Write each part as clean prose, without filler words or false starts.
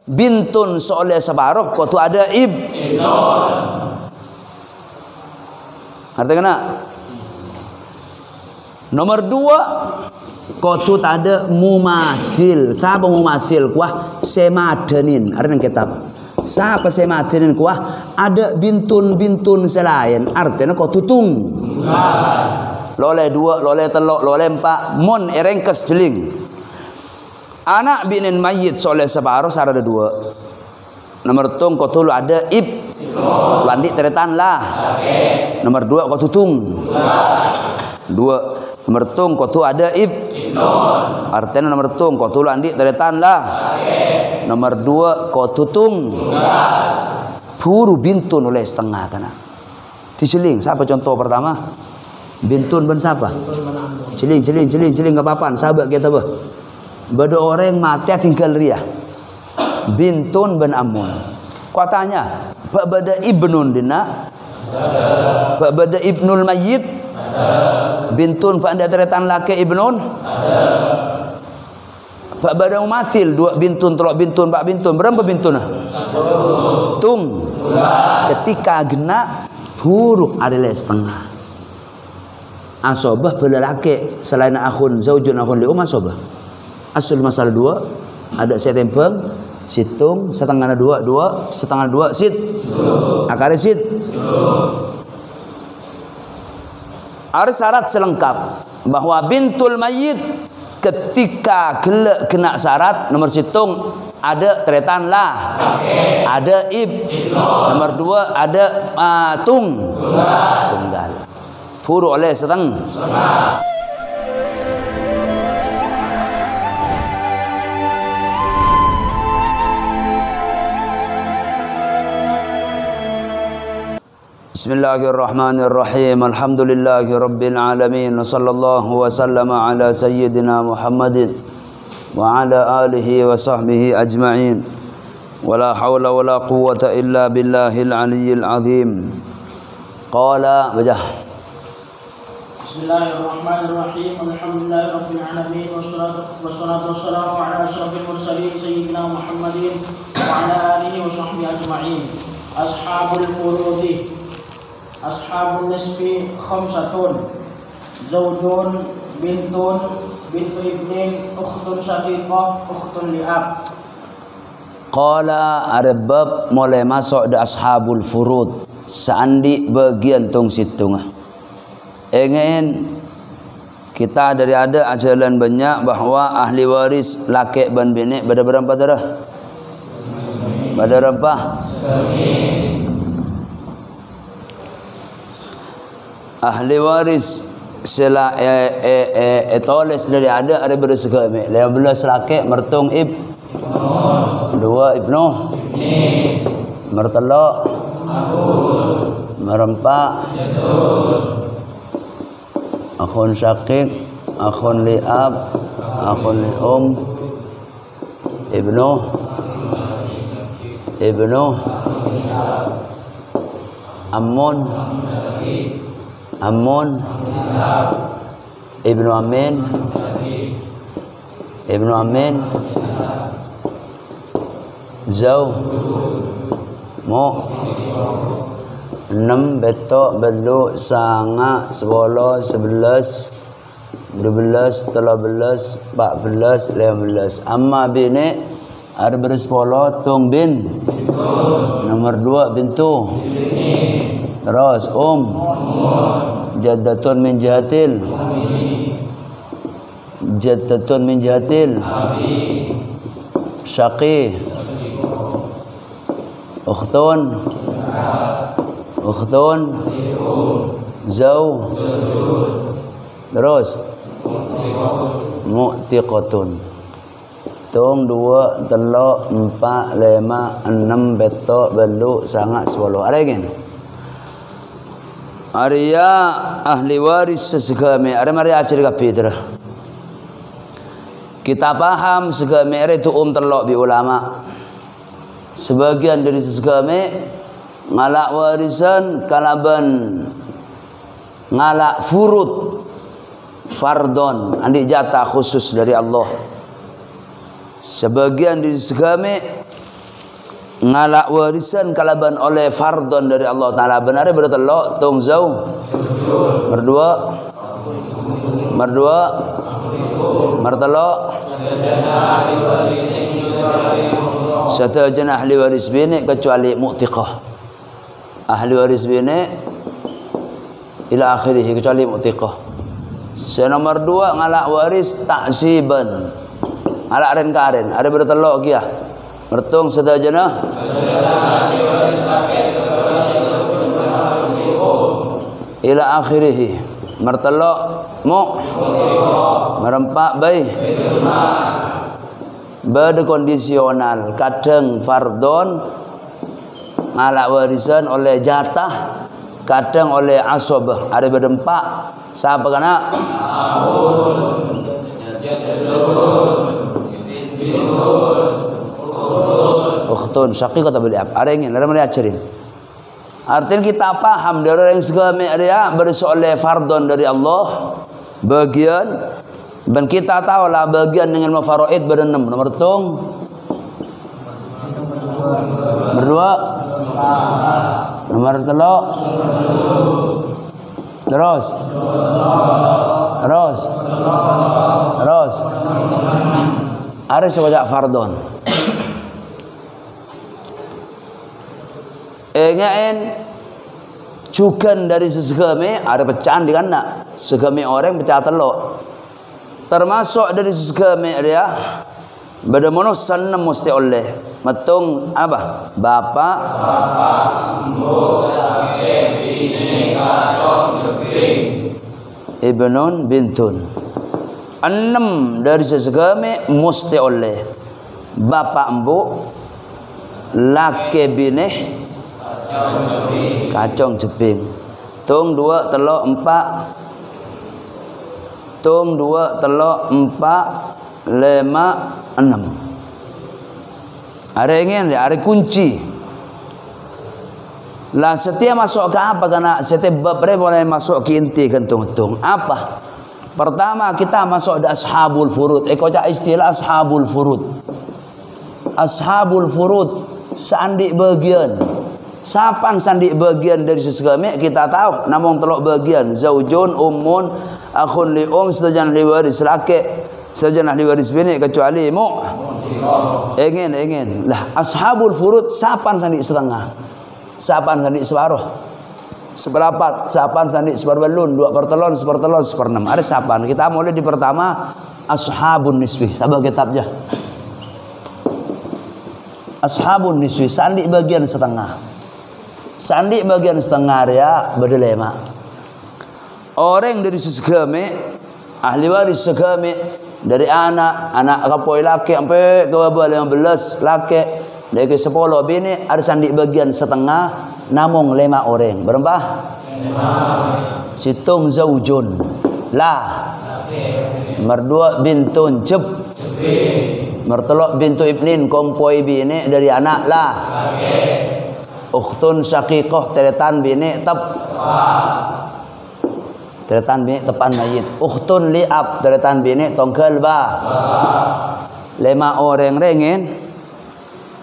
bintun soleh separuh kau tu ada ibnun. Arti kena? Nomor 2, kau tu tak ada mumathil. Siapa mumathil? Kuah semadenin. Artinya kitab. Siapa semadenin? Kuah ada bintun selain. Artinya kau tutung. Loleh 2, loleh 3, loleh 4. Mon erengkes jeling. Anak binin mayit soleh separuh sarada 2. Nomor tung kau tu ada landik teretan lah. Nomor 2 kau tutung. 2. Nomor tung kau tu ada artinya nomor tung kau tu landik teretan lah. Nomor 2 kau tutung. Puru bintun oleh setengah kana. Diceling. Siapa contoh pertama? Bintun ben siapa? Celing ke papan. Sahabat kita apa? Bada orang mati tinggal ria. Bintun ben Amun. Kau tanya, bada ibnun dina? Bada ibnul mayyit? Bintun pak anda teretan laki ibnun? Pak bada umathil 2 bintun, 3 bintun, 4 bintun. Berapa bintun? Tung. Ketika gena huruf adalah setengah. Asobah pada laki selain akhun zaujun akhun li'um asobah. Asul masalah 2 ada setempeng situng setengah 2 setengah 2 sit akar sit. Ada syarat selengkap bahwa bintul mayyit ketika kena syarat nomor situng ada teretan lah, ada nomor 2 ada tunggal. Furu oleh setengah. Bismillahirrahmanirrahim. Alhamdulillahi rabbil alamin. Wa sallallahu wa sallama ala sayyidina Muhammadin wa ala alihi wa sahbihi ajma'in. Wa la hawla wa la quwwata illa billahil aliyyil azim. Qala wajah. Bismillahirrahmanirrahim. Alhamdulillahi rabbil alamin. Wassalatu wassalamu ala asyrafil mursalin sayyidina Muhammadin wa ala alihi wa sahbihi ajma'in. Ashabul furudi ashabun nisfi khamsatun zawjun bintun bintu ibnin ukhtun syaqiqah ukhtun li'ab. Qala arbab mulai masuk di ashabul furud seandi bagian tung situng. Ingin kita dari ada ajaran banyak bahwa ahli waris laki dan bini pada berapa darah? Pada berapa? Ahli waris sila toles dari ada bersegame 15 laki mertung 2 ibnu mertelok merempak akhun syakik akhun li'ab akhun li'um ibnu Amun ibnu Amin Zau Mu 6 betok belu sanga 10 11 12 13 14 15. Amma bini ada bersepuluh tung bin nomor 2 bintu terus jaddatun min jahatil syaqi ukhtun zau terus mu'tiqatun tung 2 3 4 5 6 betok belu sangat 10. Ada lagi Arya ahli waris sesegame ada mari ajar kapitra. Kita paham segame itu terlok bi ulama. Sebagian dari sesegame ngalak warisan kalaban ngalak furud fardon andi jatah khusus dari Allah. Sebagian dari sesegame ngalak warisan kalaban oleh fardon dari Allah Ta'ala benar bertelok tung zau berdua mertelok setajana ahli waris bini kecuali mu'tiqah ahli waris bini ila akhirih kecuali mu'tiqah. Senomor 2 ngalak waris ta'siban ngalak aren karen ada bertelok kia mertung setajana ila akhirih mertelok merempak baik berkondisional kadang fardon ngalak warisan oleh jatah kadang oleh asabah ada berdempak siapa kena ukhtun syaqiqah bil ab ada ingin ada melihat artinya kita paham dari orang segala dia bersoleh fardon dari Allah bagian dan kita tahu lah bagian dengan mafaraid berenam nomor tung berdua nomor telok terus ada sebanyak fardon engain cukan dari sesegame ada pecahan di kana segame orang pecah telok termasuk dari sesegame dia pada mono sanam mesti oleh metung apa bapa ibnun bintun 6 dari sesegame mesti oleh bapa embu laki bini kacong jebing tung 2 telok 4 tung 2 telok 4 5 6 ada ingin ada kunci lah setiap masuk ke apa karena setiap bab boleh masuk ke inti kentung-tung apa pertama kita masuk ke ashabul furud kocak istilah ashabul furud sandi bagian sapan sandi bagian dari sesegame kita tahu namun telok bagian zaujun ummun akhun li setajana li waris laki setajana li waris bini kecuali ingin lah ashabul furud sapan sandi setengah sapan sandi separuh seperapat sapan sandi seperbelun 2/3 1/3 1/6 ada sapan kita mulai di pertama ashabun niswi sabar kitabnya ashabun niswi sandi bagian setengah dia berdelema orang dari sesegame ahli waris segame dari anak kapoi laki sampai ke bawah 15 laki dari ke 10 bini ada sandi bagian setengah namung 5 orang berapa? 5 situng zaujun lah merdua bintun mertelok bintu ibnin kompoi bini dari anak lah ukhtun syaqiqah teretan bini teretan bini tepan mayit ukhtun li'ab teretan bini tongkel 5 orang rengin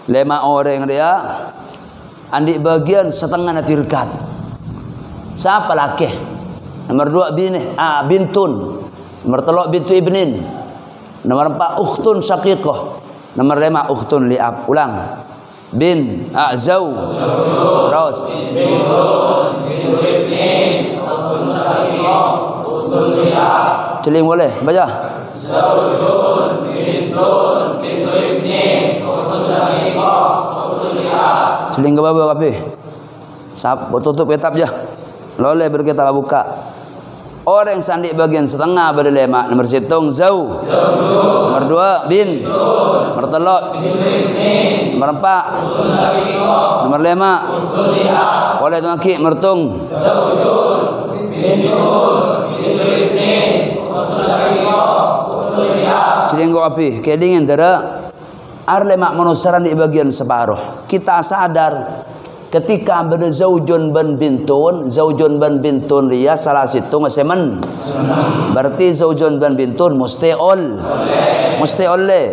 5 orang dia andik bagian setengah nanti rekat siapa laki nomor 2 bini bintun nomor 3 bintu ibnin nomor 4 ukhtun syaqiqah nomor 5 ukhtun li'ab ulang bin zau terus bintu ibnin ukhtun syaqiqah ukhtun li'ab celing boleh baca zaujun bintun bintu ibnin ukhtun syaqiqah ukhtun li'ab celing ke bawah kape sap tutup kitab je loleh berkitab buka orang sandi bagian setengah berlema nomor situng zau nomor 2 bin nomor 3 nomor 4 nomor 5 boleh tu maki mertung celing go api kedingin dera arle mak manusaran di bagian separuh kita sadar ketika berada zaujun ban bintun dia salah situ ngesemen berarti zaujun ban bintun mesti oleh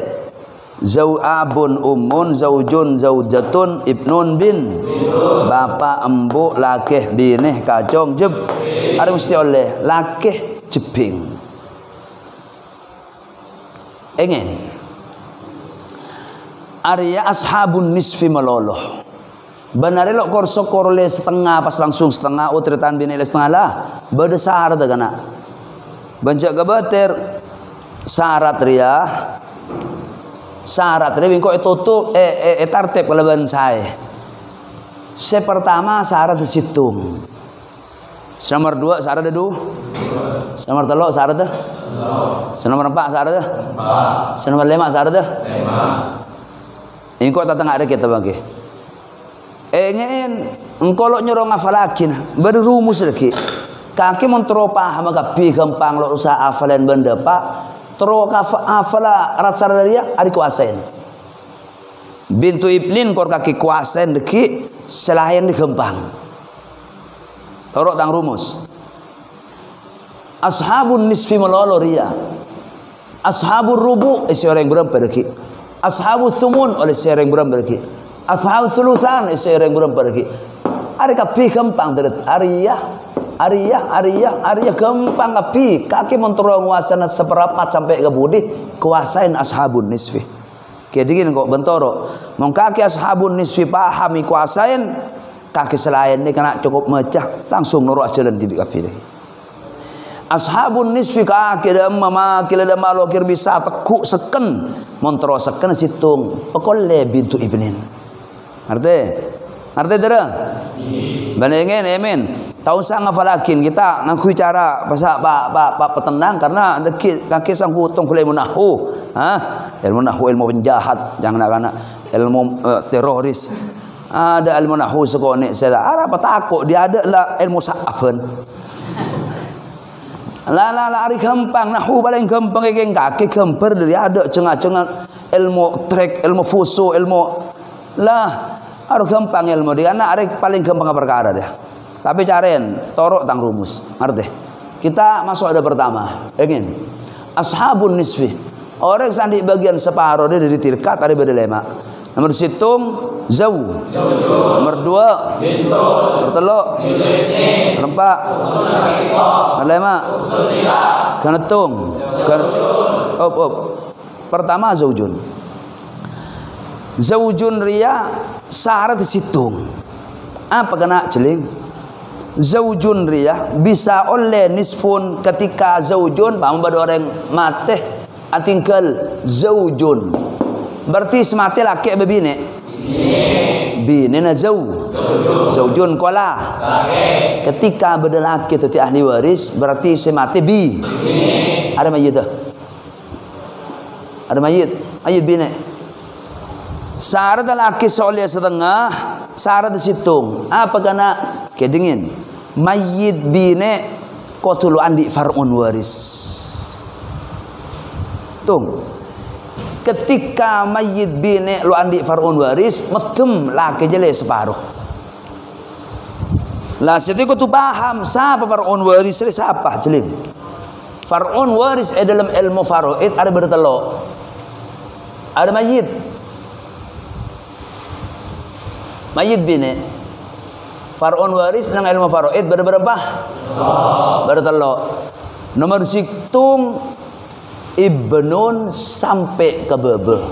Abun ummun, zaujun zaujatun, ibnun bin. Bapa embu, lakih binih kacong jeb. Ada mesti oleh lakih jebing. Ingin Arya ashabun nisfi meloloh. Benar elok korso korle setengah pas langsung setengah utritan bini le setengah lah. Berdesar dah kena. Banjak gabater syarat ria. Syarat ria bingko tutup tartib kalaban saya. Pertama syarat situng. Nomor 2 syarat ada 2. Nomor 3 syarat dah. Nomor 4 syarat dah. Nomor 5 syarat dah. Engkau tak tengah ada kita bagi. Ingin engkau lo nyuruh ngafalakin berumus lagi. Kaki mentero paham kapi gampang lo usah hafalan benda pak. Tero hafala rasa dia ada kuasain. Bintu Iblin kor kaki kuasain lagi selain di gampang. Tero tang rumus. Ashabun nisfi melolo ria. Ashabur rubu isi orang berapa lagi. Ashabu thumun oleh seorang berapa lagi. Ashabu thuluthan seorang berapa lagi. Ada kapi gampang deret. Ariyah gampang kapi. Kaki menturun wasana seperempat sampai ke budi kuasain ashabun nisfi. Kayak dingin kok bentoro. Mong kaki ashabun nisfi pahami kuasain. Kaki selain ni kena cukup mecah langsung nurut jalan di kapi deh. Ashabun nisfi kaki dah mama kila dah malokir bisa tekuk seken montro seken situng pekolle bintu ibnin. Ngerti dah? Bandingin amin. Tahu sang ngafalakin kita ngakui cara pasal pak petenang karena deki kaki sang hutong kule ilmu nahwu. Ilmu nahwu ilmu penjahat jangan nak ilmu teroris. Ada ilmu nahwu sekonek saya. Apa takut dia ada lah ilmu sa'afen. La ari gampang nahwu paling gampang keng kaki gemper dari ada cengah-cengah ilmu trek ilmu fusu ilmu lah harus gampang ilmu dia anak ari paling gampang perkara dia tapi caren torok tang rumus ngerti kita masuk ada pertama ingin ashabun nisfi orang sandi bagian separuh dia dari tirkat ada berlema nomor situng zau nomor 2 nomor 3 nomor 4 nomor 5 kenetung pertama zaujun ria syarat situng apa kena celing zaujun ria bisa oleh nisfun ketika zaujun paham pada orang mati atingkal zaujun berarti semati laki bebine bine na zaujun kola ketika beda laki tu ahli waris berarti semati bi ada mayit dah ada mayit bine syarat laki soleh setengah syarat situng apa kena kedingin mayit bine qatulu andi far'un waris tung ketika mayit bine lu andi far'un waris mestem laki jele separuh lah situ tu paham siapa far'un waris siapa jeling far'un waris dalam ilmu faraid ada bertelok ada mayit bine far'un waris nang ilmu faraid berapa bertelok nomor situng ibnun sampai ke bebe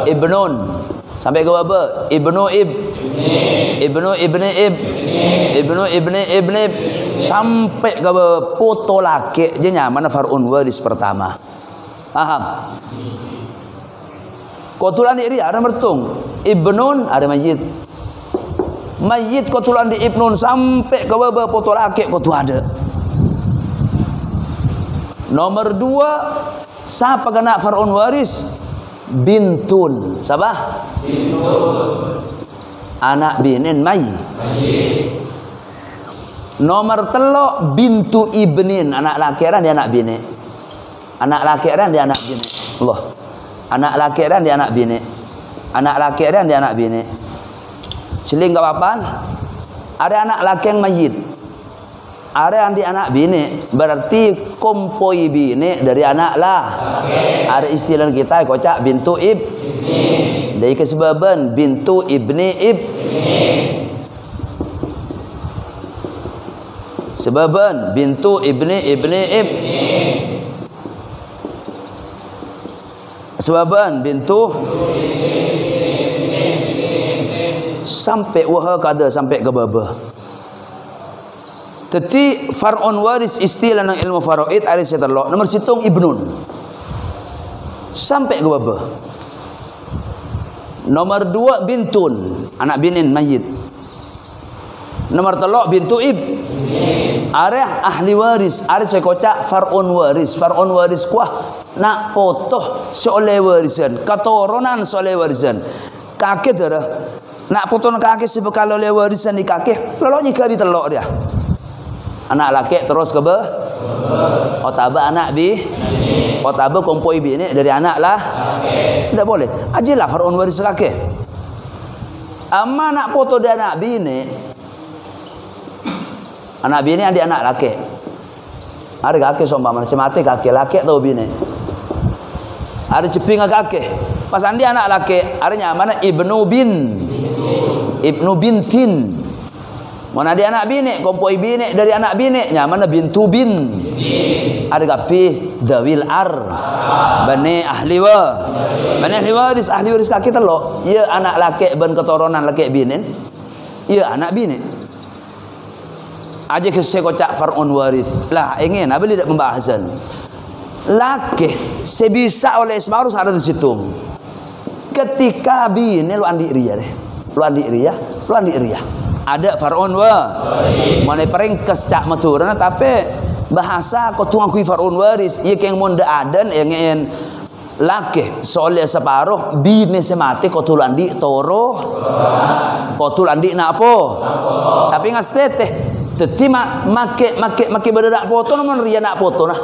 ibnun sampai ke bebe ibnu ibni sampai ke foto laki je nyaman far'un waris pertama paham kotulan di ada mertung ibnun ada mayit kotulan di ibnun sampai ke bebe foto laki kotu ada. Nomor 2 siapa kena far'un waris bintun siapa bintun anak binin mayit nomor 3 bintu ibnin anak laki dia anak bini anak laki dia anak bini Allah anak laki dia anak bini anak laki dia anak bini celing ke papan ada anak laki yang mayit Ada andi anak bini, berarti kompoi bini dari anak lah. Ada istilah kita kocak bintu ibni. Dari kesebaban bintu ibni sebaban bintu ibni sebaban bintu sampai wah kada sampai ke baba. Teti far'un waris istilah ng ilmu faraid ari seterlo nomor situng ibnun sampai ke baba. Nomor 2 bintun anak binin mayit. Nomor 3 bintu arah ahli waris ari sekocak far'un waris. Far'un waris kuah nak potoh soleh warisan katoronan soleh warisan kakek dah nak potong kakek sebekal oleh warisan di kakek lalu jika ditelok dia anak laki terus ke otaba anak otaba kompoi bini dari anak lah tidak boleh ajilah far'un waris kakek. Amma nak foto dia anak bini adik anak laki ada kakek sombang mana semati kakek laki atau bini ada ceping kakek pas andi anak laki ada mana ibnu bintin. Mana dia anak bini, kompoi bini dari anak bini, mana bintu bin. Ada gapi dawil bani ahli waris kaki telok. Ya anak laki ben keturunan laki bini. Ya anak bini. Aja ke kocak far'un waris. Lah ingin apa tidak pembahasan. Laki sebisa oleh isma harus ada di situ. Ketika bini lu andi ria deh. Lu andi ria. Ada far'un mana peringkes cak maturana tapi bahasa kau tuang kui far'un waris ia keng mon adan yang laki soalnya separuh bini semati kau tulandi toro kau tulandi napo tapi ngastet teti make berdak foto nomor ria nak foto nah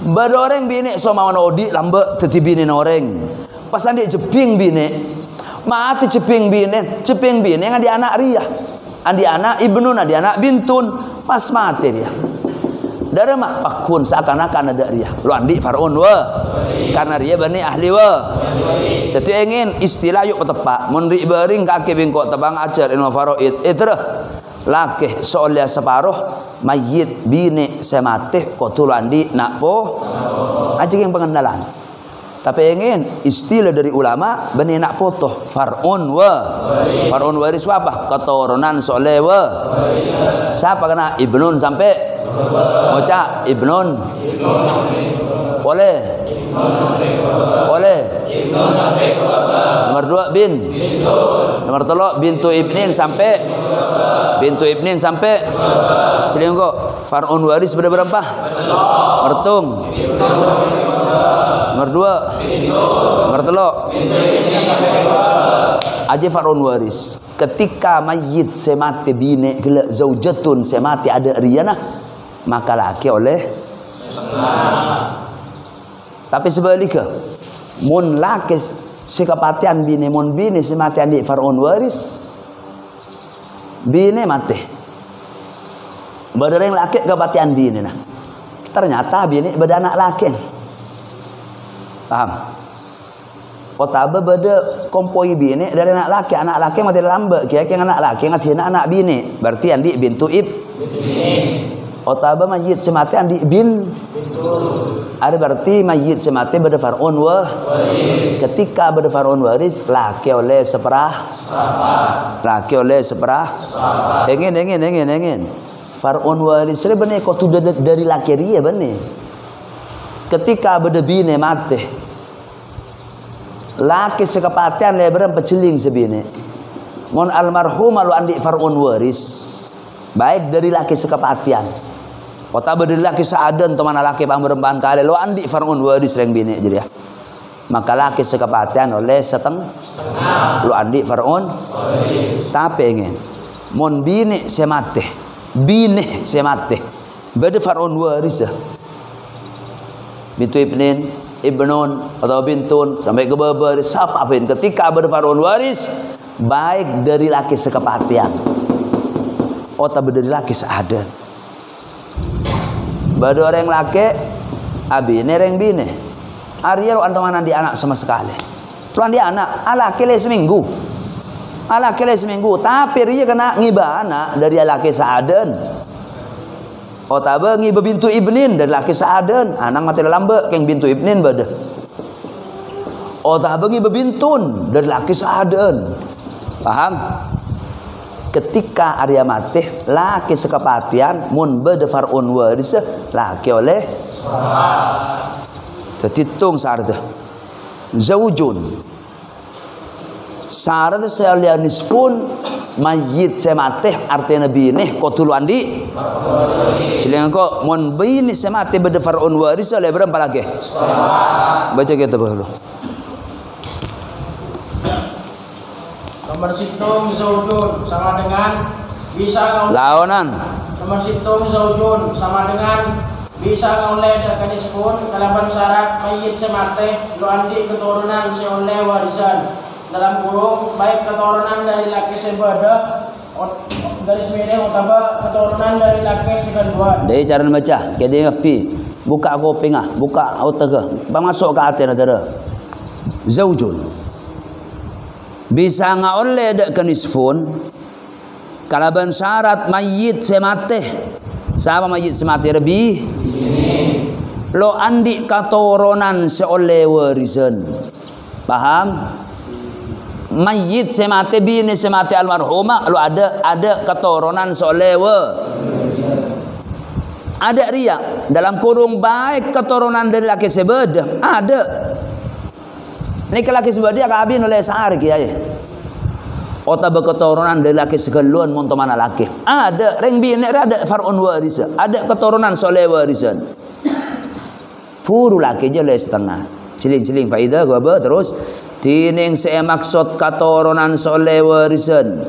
beroreng bini so mau odi lambe teti bini noreng pas andi jeping bini mati ceping bini yang di anak ria andi anak ibnun andi anak bintun pas mati dia dari mak pakun seakan-akan ada ria lu andi far'un karena ria bani ahli jadi ingin istilah yuk tepak menri bering kaki bingkok tebang ajar ilmu faraid itra laki soalnya separuh mayit bini semati kotul andi nakpo aja yang pengenalan. Tapi ingin istilah dari ulama bani nak potoh far'un waris apa keturunan soleh siapa kena ibnun sampai moca ibnun boleh nomor 2 bin nomor 3 bintu ibnin sampai celeng kok far'un waris berapa mertung nomor 2 nomor 3 aja far'un waris ketika mayit semati bini gila zaujatun semati ada riana maka laki oleh tapi sebaliknya mun laki sekapatian bini mun bini semati adik far'un waris bini mati badareng laki kepatian bini nah ternyata bini beranak laki paham? Otaba beda kompoi bini dari anak laki mati lambat kira-kira anak laki ngati anak bini berarti andi bintu otaba mayit semati andi bin ada berarti mayit semati beda far'un ketika beda far'un waris laki oleh seperah ingin far'un waris benih kau tu dari laki ria benih ketika beda bini mati laki sekepatian lebaran peceling sebini mon almarhum lu andi far'un waris baik dari laki sekepatian kota dari laki seadan teman laki pangberempan kali lu andi far'un waris reng bini jadi ya maka laki sekepatian oleh setengah lu andi far'un waris tapi ingin mon bini semate beda far'un waris ya bintu ibnun atau bintun sampai ke baba siapa pun ketika berfar'un waris baik dari laki sekepatian atau dari laki seadan Bado orang laki abine reng bine. Arya lo antong anak di anak sama sekali. Tuan di anak alaki le seminggu. Alaki le seminggu tapi dia kena ngiba anak dari alaki saaden. Otaba ngiba bintu ibnin dari laki saaden. Anak mati lambe keng bintu ibnin bade. Otaba ngiba bintun dari laki saaden. Paham? Ketika Arya mati laki sekepatian mun bade farun waris laki oleh terhitung sarda zaujun sarda saya nisfun mayit saya mati artinya binih qatul andi ciling ko mun bini saya mati bade farun waris oleh berapa lagi baca kita dulu. Nomor situng zaujun sama dengan bisa laonan. Nomor situng zaujun sama dengan bisa ngoleh dan kanisfun kalaban syarat mayit semate lo andi keturunan seoleh warisan dalam kurung baik keturunan dari laki sebada dari semene otaba keturunan dari laki sekeduan. Dari cara baca kede ngapi buka koping buka otak bang masuk ke hati ada zaujun bisa ngaoleh dak kanisfun kalaban syarat mayit semate sama mayit semate lebih lo andi katurunan seoleh warisan. Paham? Mayit semate bini semate almarhumah lo ada katurunan seoleh ada ria dalam kurung baik keturunan dari laki sebeda ada. Ini laki sebadia kabin oleh sehari kiai. Ota berketurunan dari laki sekeluan monto mana laki. Ada reng bini ada farun warisan. Ada keturunan soleh warisan. Puru laki je oleh setengah. Ciling-ciling faidah gua apa terus. Tining saya maksud keturunan soleh warisan.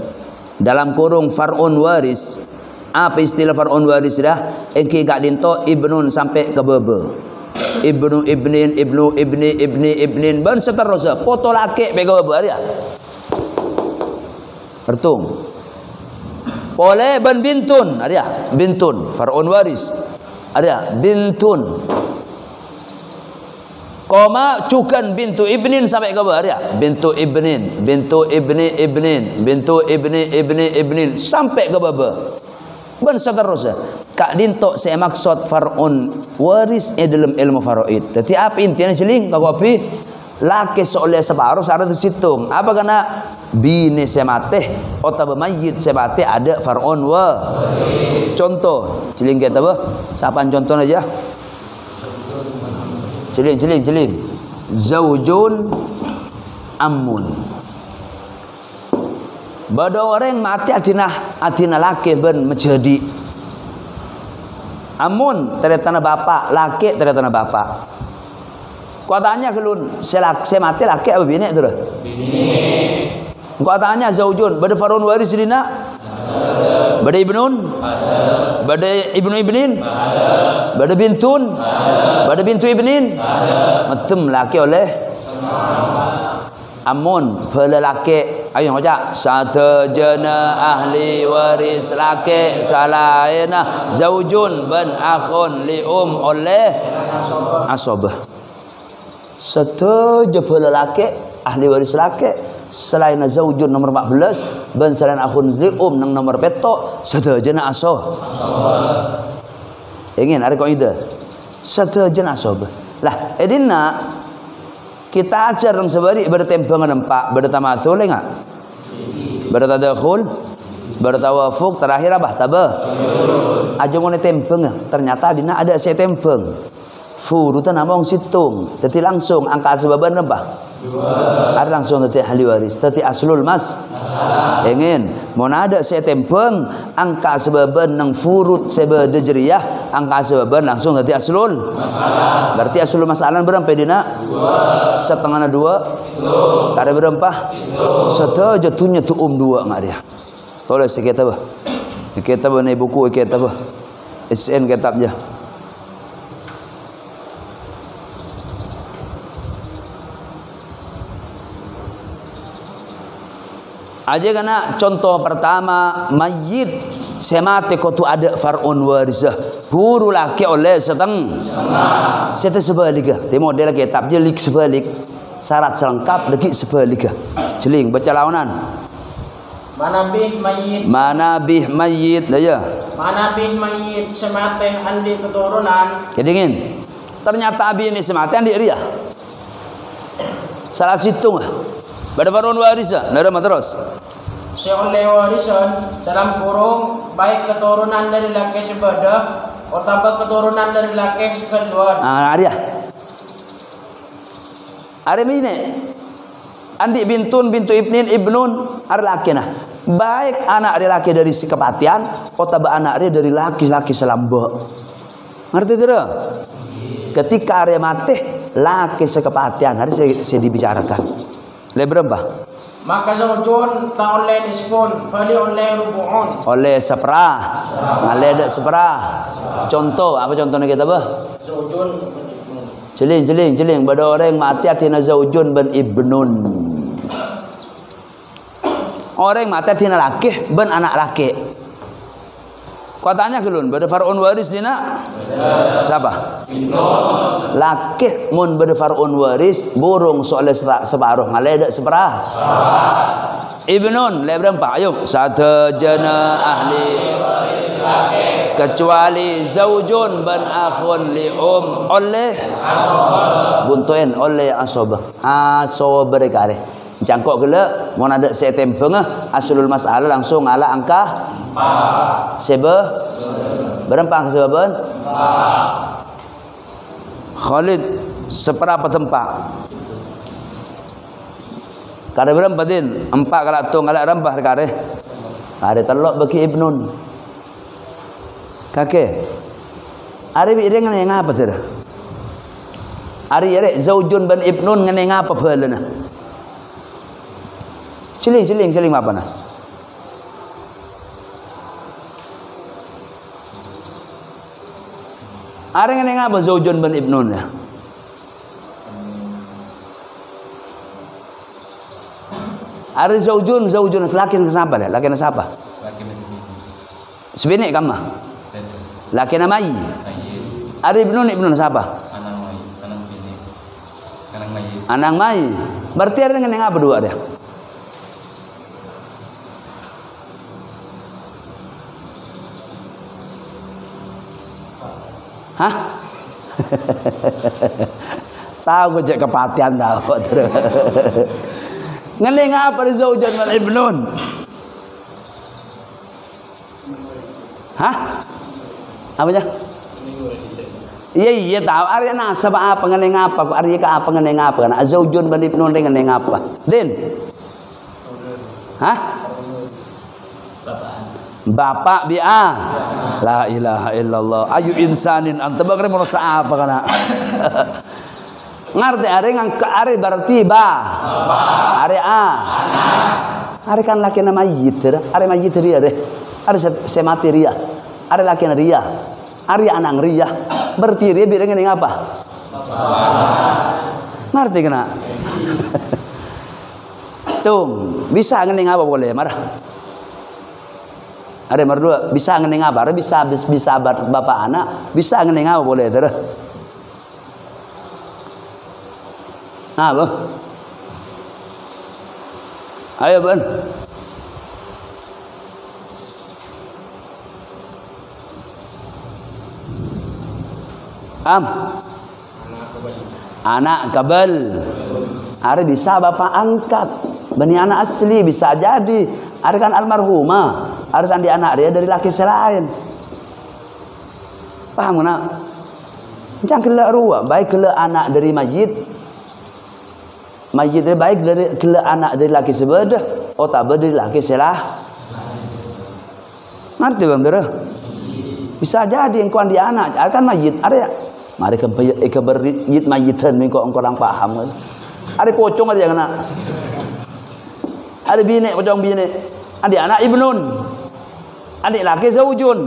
Dalam kurung farun waris. Apa istilah farun waris dah? Engki gak dinto ibnun sampai ke bebe. Ibnu ibnin ibnu ibnin ban seterusnya foto laki bego ya tertung boleh ban bintun ada bintun farun waris ada bintun koma cukan bintu ibnin sampai ke ya bintu ibnin bintu ibnin sampai ke baba ban seterusnya kak dinto saya maksud farun waris dalam ilmu faraid. Jadi apa intinya jeling kau api laki seoleh separuh syarat situng. Apa karena bini saya mati atau mayit saya mati ada farun waris. Contoh jeling kita apa? Siapaan contoh aja? Jeling. Zaujun amun. Bada orang mati atina laki ben menjadi amun teretana bapak laki teretana bapak kau tanya kelun saya mati laki apa bini tu bini kau tanya zaujun bada farun waris dina bada ibnun bada ibnu ibnin bada bintun bada bintu ibnin macam laki oleh amun pela laki ayo baca satajana ahli waris laki salaina zaujun ban akhun li oleh asabah sataja pela laki ahli waris laki selain zaujun nomor 14 ban selain akhun li nang nomor petok satajana asabah ingin ada kaidah satajana asabah lah edina kita ajar orang sebari bertembangan empat bertamasul enggak bertadakhul bertawafuk terakhir apa tabah aja mau tempeng ternyata dina ada saya tempeng furutan namong situng jadi langsung angka sebaban apa ada langsung tadi ahli waris tadi aslul ingin mau ada saya tempeng angka sebaban nang furut sebada jeriyah angka sebaban langsung tadi aslul berarti aslul masalah berapa dina setengah dua kada berapa satu jatuhnya tu dua nggak dia tolong sekitar bah kitab ni buku kitab bah SN kitab je aja kena contoh pertama mayit semate ko tu ada far'un warisah. Huru laki oleh setengah. Sete sebalik. Tengok dia lagi kitab je lik sebalik. Syarat selengkap lagi sebalik. Celing baca lawanan. Manabih mayit. Manabih mayit dah ya. Manabih mayit semate andi keturunan. Kedingin. Ternyata abi ini semate andi ria. Salah situng ah. Pada far'un warisah. Nada terus. Seoleh warisan dalam kurung baik keturunan dari laki sebedah atau keturunan dari laki sekedua. Dia. Ada ini. Andi bintun bintu ibnin ibnun ada laki nah. Baik anak dia laki dari si kepatian atau anak dia dari laki-laki selamba. Ngerti tidak? Ketika dia mati laki sekepatian hari saya dibicarakan. Berapa? Maka zaujun tak oleh nisfun, bali oleh rubu'un. Oleh seperah. Oleh seperah. Contoh, apa contohnya kita bah? Zaujun Jeling. Pada orang yang mati atina zaujun ben ibnun. Orang yang mati atina laki ben anak laki. Kau tanya kelun, pada far'un waris dina? Siapa? Ibnun. Laki mun pada far'un waris burung soalnya separuh ngalai seperah. Ibnun berapa? Ayo satajana ahli kecuali zaujun ban akhun li oleh buntuin oleh asoba berkare jangkok gila mau ada setempeng asulul masalah langsung ala angka 4 berapa angka sebaban Khalid seberapa tempat kada berapa din 4 kala tung kala rambah kare ada telok bagi ibnun kakek ari bi dengan yang apa tu ari zaujun ban ibnun dengan apa phalana Celing apa nah? Ada yang apa zaujun ban ibnun ya? Ada zaujun laki siapa dah? Laki siapa? Laki sebini kamu? Laki nama ai. Ada ibnun siapa? Anang mai. Berarti ada yang apa dua dia? Hah? Tahu gue cek kepatian tahu. Ngeling apa di zaujan wal ibnun? Hah? Apanya? Iya tahu. Arya nasab apa ngeling apa? Arya ka apa ngeling apa? Karena zaujun wal ibnun ngeling apa? Din? Hah? Bapak bi'a. La ilaha illallah. Ayu insanin anta bagre merasa apa kana? Ngerti are ngangka are berarti ba. Are a. Are kan laki nama mayit. Are mayit ria deh. Are semati ria. Are laki ria. Are anak ria. Berarti ria bi dengan apa? Ngerti kena? Tuh, bisa ngening apa boleh marah? Ada berdua bisa ngening apa? Ada bisa bapak anak bisa ngening apa boleh terus? Apa? Ayo ben. Anak kabel. Ada bisa bapak angkat. Bani anak asli bisa jadi. Ada kan almarhumah. Harus andi anak dia dari laki selain. Paham nak? Jangan kelak ruah. Baik kelak anak dari mayit. Mayit dia baik dari kelak anak dari laki sebedah. Oh tak dari laki selah. Ngerti bang Dara? Bisa jadi engkau andi anak. Ada kan mayit. Ada. Mari keberit mayitan. Engkau orang paham. Ada pocong ada yang nak. Ada bini pocong bini. Ada anak ibnun. Adik laki zaujun.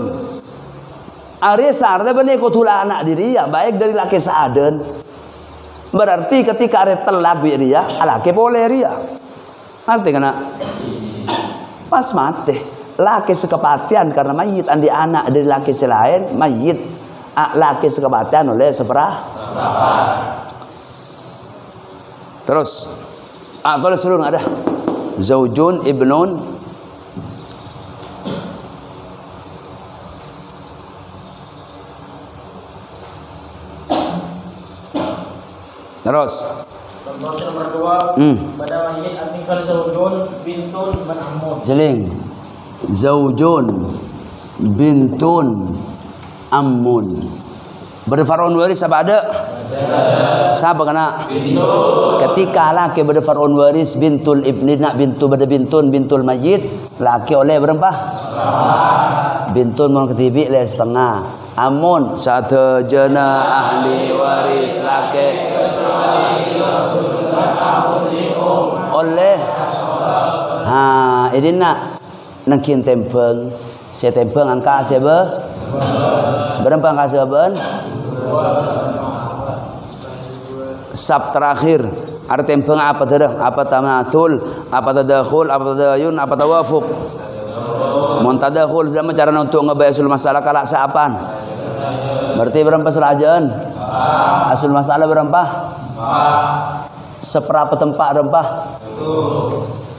Ari sarda bani kutula anak diri ya baik dari laki saaden. Berarti ketika arep telak bi dia, laki boleh dia. Arti kana pas mati. laki sekepatian karena mayit andi anak dari laki selain mayit laki sekepatian oleh seperempat. Terus kalau seluruh ada zaujun ibnun terus nomor 2 pada mayit atikal zaujun bintun bin ammun. Jeling. Zaujun bintun ammun. Berfarun waris apa ada? Siapa kena? Bintun. Ketika laki berfarun waris bintul ibni nak bintu pada bintun bintul mayit, laki oleh berapa? Bintun mau ketibi oleh setengah. Amun satu jena ahli waris laki oleh ini nak tempeng saya tempeng angka saya berapa angka saya sab terakhir ada tempeng apa dah apa tamathul apa tadakhul apa tadayun apa tawafuq muntadakhul sama cara untuk ngebayasul masalah kalak saapan berarti berapa serajaan asul masalah berapa seperapa tempat rempah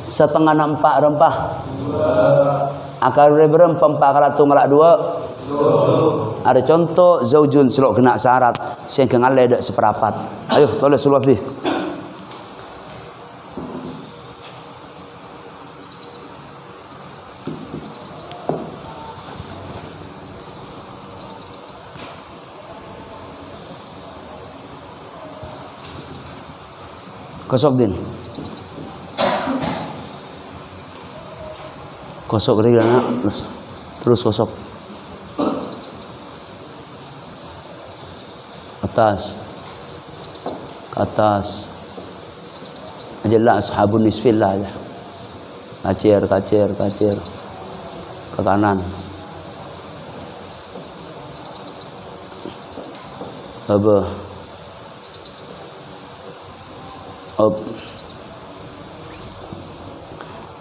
setengah nampak rempah akal berempat empat kalau malak 2 ada contoh zaujun selok kena syarat saya kenal dak seperapat ayo tolong suluh fi kosok din kosok kering terus kosok atas ke atas ajalah ashabun nisfillah aja kacir ke kanan apa up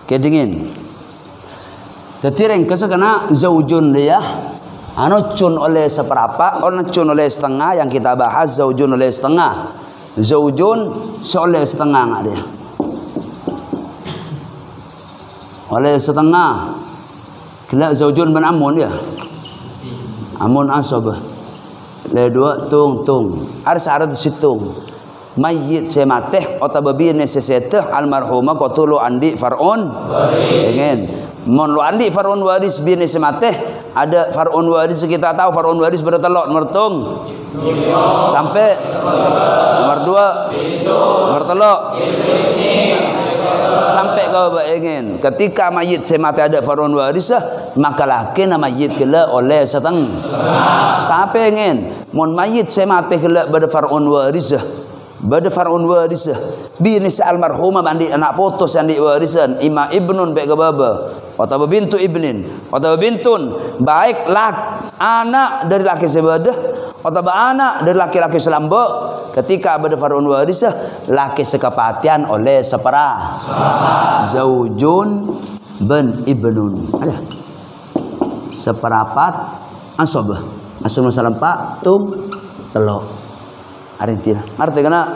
kedingin tetireng kesakana zaujun dia anu cun oleh seperapa anu cun oleh setengah yang kita bahas zaujun oleh setengah zaujun oleh setengah enggak dia oleh setengah kena zaujun bin amun ya amun asabah le 2 tung ada syarat situng mayit semateh otababine seseteh almarhumah qatulu andi far'un ingin mon lu andi far'un waris bine semateh ada far'un waris kita tahu far'un waris bertelok mertung sampai nomor 2 nomor telok sampai kau ingin ketika mayit semateh ada far'un waris maka laki nama mayit kela oleh setengah tapi ingin mon mayit semateh kela pada far'un waris bada far'un warisah binis almarhumah bandi anak putus yang diwarisan ima ibnun baik ke baba atau bintu ibnin atau bintun baik anak dari laki sebadah atau anak dari laki-laki selamba ketika bada far'un warisah laki sekepatian oleh seperah zaujun bin ibnun ada seperapat asabah asul masalah 4 tung telok Argentina. Arti kena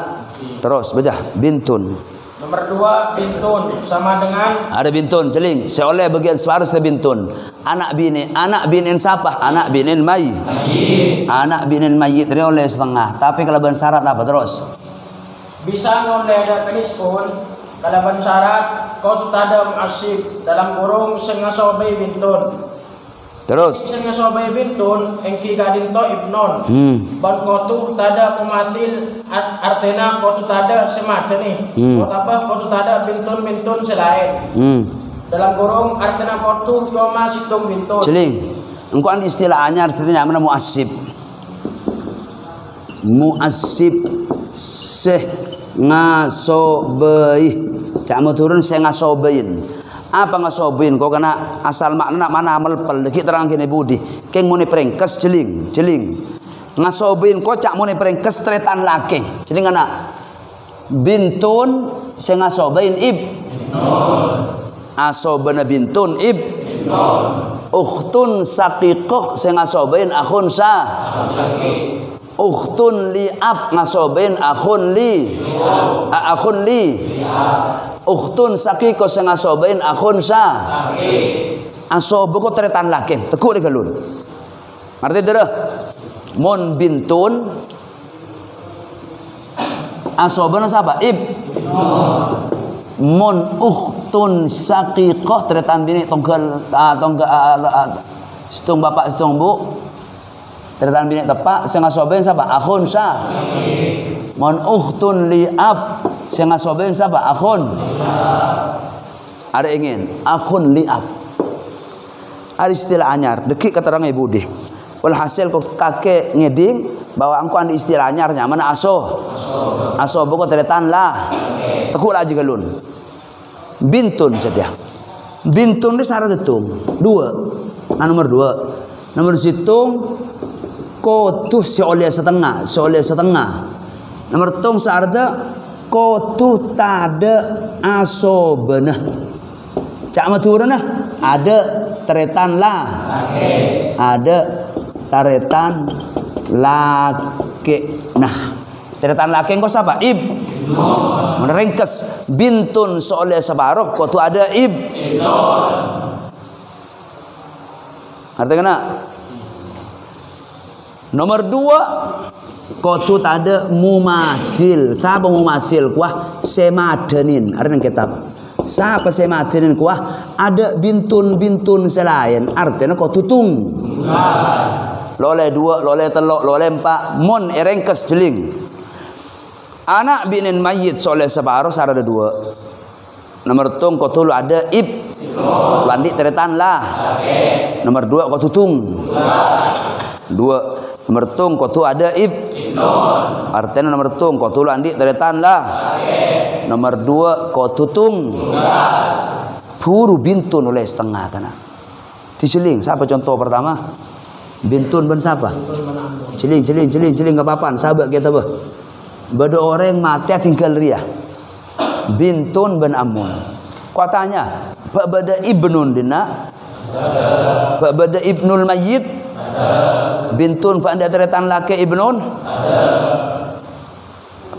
terus baca bintun. Nomor 2 bintun sama dengan ada bintun celing. Seoleh bagian seharus bintun. Anak binin siapa? Anak binin mayit. Anak binin mayit dia oleh setengah. Tapi kalau ban syarat apa terus? Bisa ngoleh ada penis pun kalau ban syarat kau tada muasib dalam kurung sengasobai bintun. Terus sengasobai bintun engki gadin to ibnon. Ban kotu tada pematil artena kotu tada semata nih. Kau apa kotu tada bintun selain. Dalam kurung artena kotu cuma situng bintun. Celing. Engkau andi istilah anyar sebenarnya mana muasib. Muasib ngasobai. Cak mau turun saya ngasobain. Apa ngasobain kau kena asal makna mana amal pel kita terang kini budi. Keng muni perengkes celing. Ngasobain kau cak muni perengkes tretan laki. Celing anak bintun saya ngasobain ibnun. asobana bintun ukhtun saqiqah sing asobain akhun ukhtun li'ab ngasobain akhun li ukhtun saqiqah sing asobain akhun asoba ko tretan lakin tekuk de galun arti deuh mun bintun asobana sapa mun ukhtun saqiqah tretan bini tonggal setung bapak setung bu tretan bini tepak sing asobain sapa akhun mun ukhtun li'ab sing asobain sapa akhun ada ingin akhun li'ab ada istilah anyar dekik kata orang ibu deh walhasil kok kakek ngeding bahwa angku ada istilah anyarnya mana aso pokok tretan lah tekuk aja galun bintun saja bintun ni syarat detung nomor dua nomor situng kotuh seoleh setengah nomor tung syarat kotuh tada aso benah cak maturana ada teretan lah ada taretan laki nah teretan laki kau siapa meringkes bintun seoleh separuh kau tu ada artinya kena nomor dua kau tu tak ada mumathil siapa mumathil kuah semadenin artinya kitab siapa semadenin kuah ada bintun selain artinya kau tutung loleh dua loleh telok loleh empat mon erengkes jeling anak binin mayit soleh separuh sarada dua nomor tung kau tulu ada landik teretan lah nomor dua kau tutung dua nomor tung kau tu ada artinya nomor tung kau tulu landik teretan lah nomor dua kau tutung puru bintun oleh setengah kana diceling siapa contoh pertama bintun ben siapa celing ke papan sahabat kita bada orang mati tinggal ria bintun ben amun katanya bada ibnun dina bada ibnul mayyit bintun fa anda teretan laki ibnun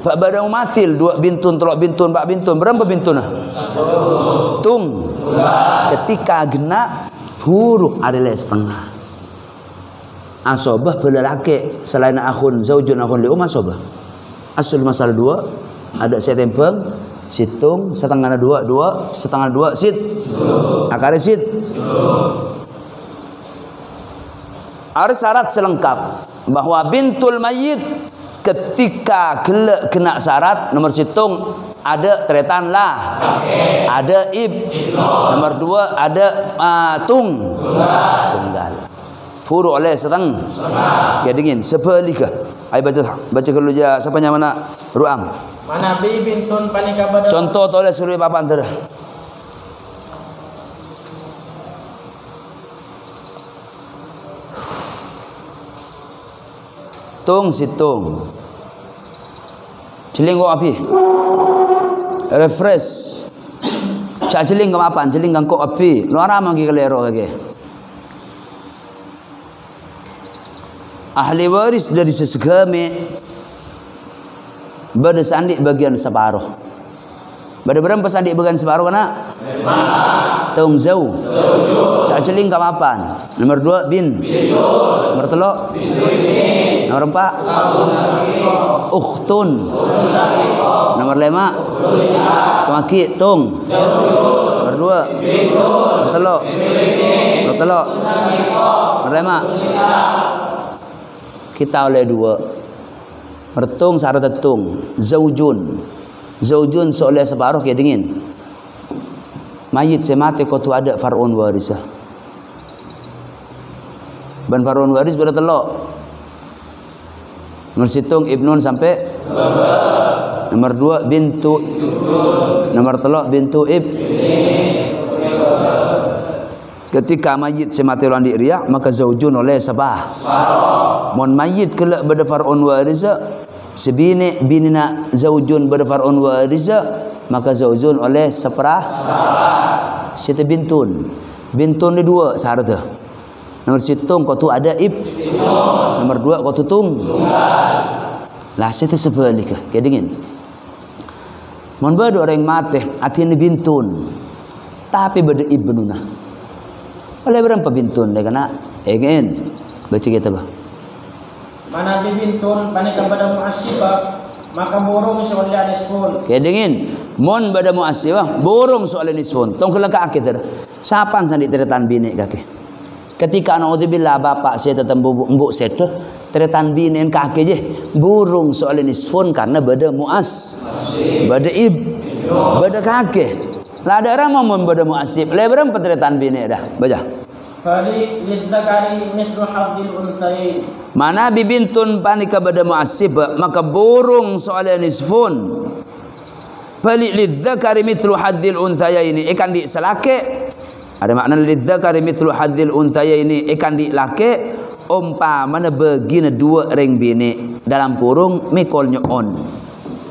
fa bada umathil dua bintun telok bintun pak bintun berapa bintun tung ketika genap huruf adalah setengah asobah pada laki selain akhun zaujun akhun li'um asobah asul masalah dua ada setempeng situng setengah dua setengah dua sit akar sit ada syarat selengkap bahwa bintul mayyit ketika kena syarat nomor situng ada teretan lah ada nomor dua ada tunggal furu oleh setengah kayak dingin sepelika ayo baca kalau je siapa yang mana ruang mana bi bintun panika pada contoh toleh suruh papan tu tung situng jeling kau api refresh cak jeling kau papan jeling kau api luar amang kita lero lagi ahli waris dari sesegame pada sandik bagian separuh pada berapa sandik bagian separuh kena tung zau cak celing ke papan nomor dua nomor telok nomor empat ukhtun nomor lima tuaki tung nomor dua nomor telok nomor lima kita oleh dua mertung syarat tetung zaujun seoleh separuh kayak dingin mayit semati kau tu ada farun warisah ban farun waris pada telok nomor situng ibnun sampai nomor dua bintu nomor telok bintu ketika mayit semati landik riak maka zaujun oleh sabah mon mayit kelak pada far'un warisa sebini binina zaujun pada far'un warisa maka zaujun oleh seperah Sita bintun. Bintun ni dua syarat tu. Nomor situng kau tu ada nomor dua kau tu lah sita sebalik ke dingin. Mon badu orang mati hati ni bintun. Tapi bada ibnuna. Oleh berapa bintun dia kena? Ingin baca kita bah. Mana bintun panik kepada muasibah maka borong soal nisfun. Kaya dingin. Mon bada muasibah borong soal nisfun. Tong kelaka akid dah. Sapan sandi teretan bini kaki. Ketika naudzubillah bapak saya tetap mbuk saya tu teretan bini kaki je borong soal nisfun karena bada bada bada kaki. Lah ada orang mau bada muasib. Le berapa teretan bini dah. Baca. Fali lidzakari mithlu hadzil unsayain. Mana bibintun panika bada muasib maka burung soal nisfun. Fali lidzakari mithlu hadzil unsayain ikan di selake. Ada makna lidzakari mithlu hadzil unsayain ikan di laki umpamana begina dua ring bini dalam kurung mikolnya on.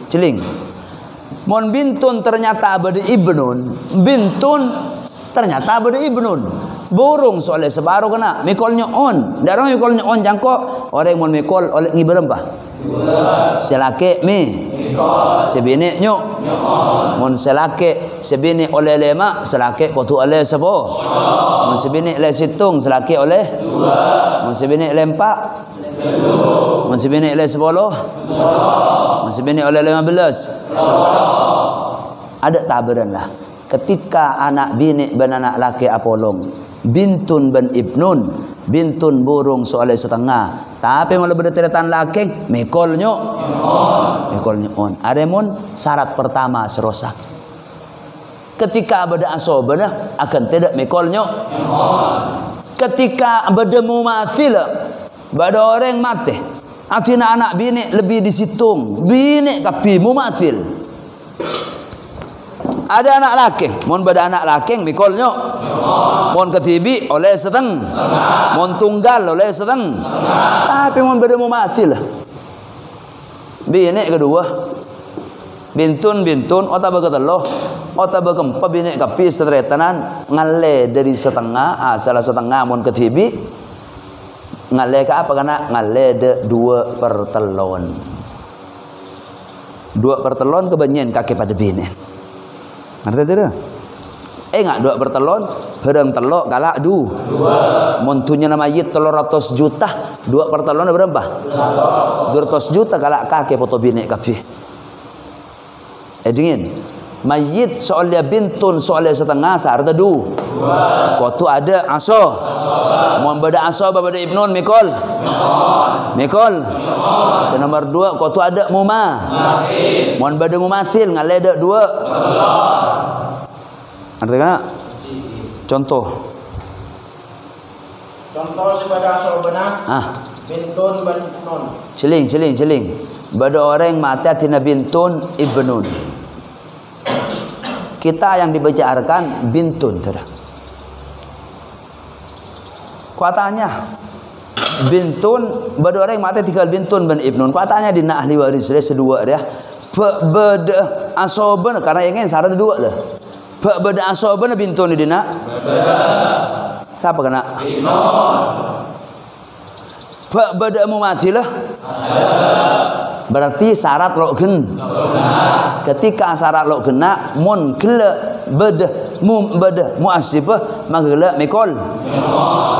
Celing. Mon bintun ternyata bada ibnun. Bintun ternyata bada ibnun. Burung soalnya sebaru kena mikolnya on. Darah mikolnya on jangko orang mon mikol oleh ngi berapa? Selake sebini nyok. Mon selake sebini oleh lema selake kotu oleh sepo. Mon sebini oleh situng selake oleh mon sebini oleh 4. Mon sebini oleh 10. Mon sebini oleh 15. Ada tabaran lah. Ketika anak bini dan anak laki apolong bintun ben ibnun bintun burung soalnya setengah tapi malah berderetan laki mikolnya on ademon syarat pertama serosak ketika beda asobana akan tidak mikolnya ketika beda mumathil beda orang mati artinya anak bini lebih disitung bini tapi mumathil. Ada anak laki, mon beda anak laki mikolnya, mon ketibi oleh seteng, mon tunggal oleh seteng, tapi mon beda mumathil. Bini kedua, bintun, otak berketeloh, otak berkempa bini kapi seteretanan ngale dari setengah, salah setengah mon ketibi ngale ke apa kena ngale de 2 per telon. 2 per telon kebanyakan kaki pada bini. Ngerti tidak? Enggak 2 per telon, herang telok galak 2. Montunya nama yit 300 juta, 2 per telon berapa? 200 juta galak kaki foto bini kapi. Dingin. Mayit soalnya bintun soalnya setengah sarda 2. Kau tu ada aso. Mon beda aso beda ibnun mikol. Nomor 2 kau tu ada mumathil. Mon beda mumathil ngaleda 2. Artinya contoh sepada aso benar. Bintun ibnun. Celing. Beda orang mati tina bintun ibnun. Kita yang dibicarakan bintun tidak. Kuatanya bintun beda orang mati tinggal bintun ben ibnun. Kuatanya di ahli waris dia sedua dia. Beda asoben karena ingin syarat 2 dah. Beda asoben bintun di dina. Siapa kena? Ibnun. Beda mumathilah. Berarti syarat lo gen. Ketika syarat lo kena mun kele beda muasibah maka kele mikol.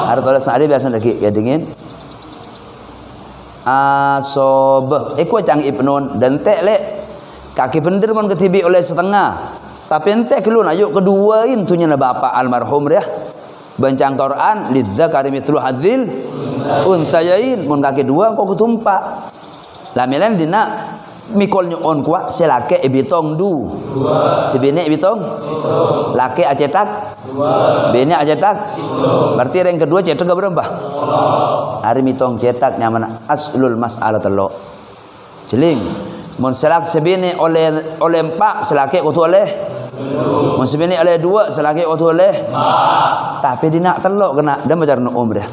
Ada tulis sehari biasa lagi ya dingin. Asobah. Ikut cang ibnun dan tek le kaki pendir mun ketibi oleh setengah. Tapi ente kelun ayo kedua intunya na bapak almarhum dia. Bancang Quran lidzakari mithlu hadzil unsayain mun kaki 2 kok ketumpak. Lamilan dina mikolnya on kuat selake ibitong 2. Si bini ibitong laki acetak 2. Bini acetak berarti yang kedua cetak berapa? Hari mitong cetak nyaman aslul mas'alah telo. Celing mun selak sebini oleh 4 selake kutu oleh mun sebini oleh 2 selake kutu oleh 4. Tapi dina telok kena dan macam umrah.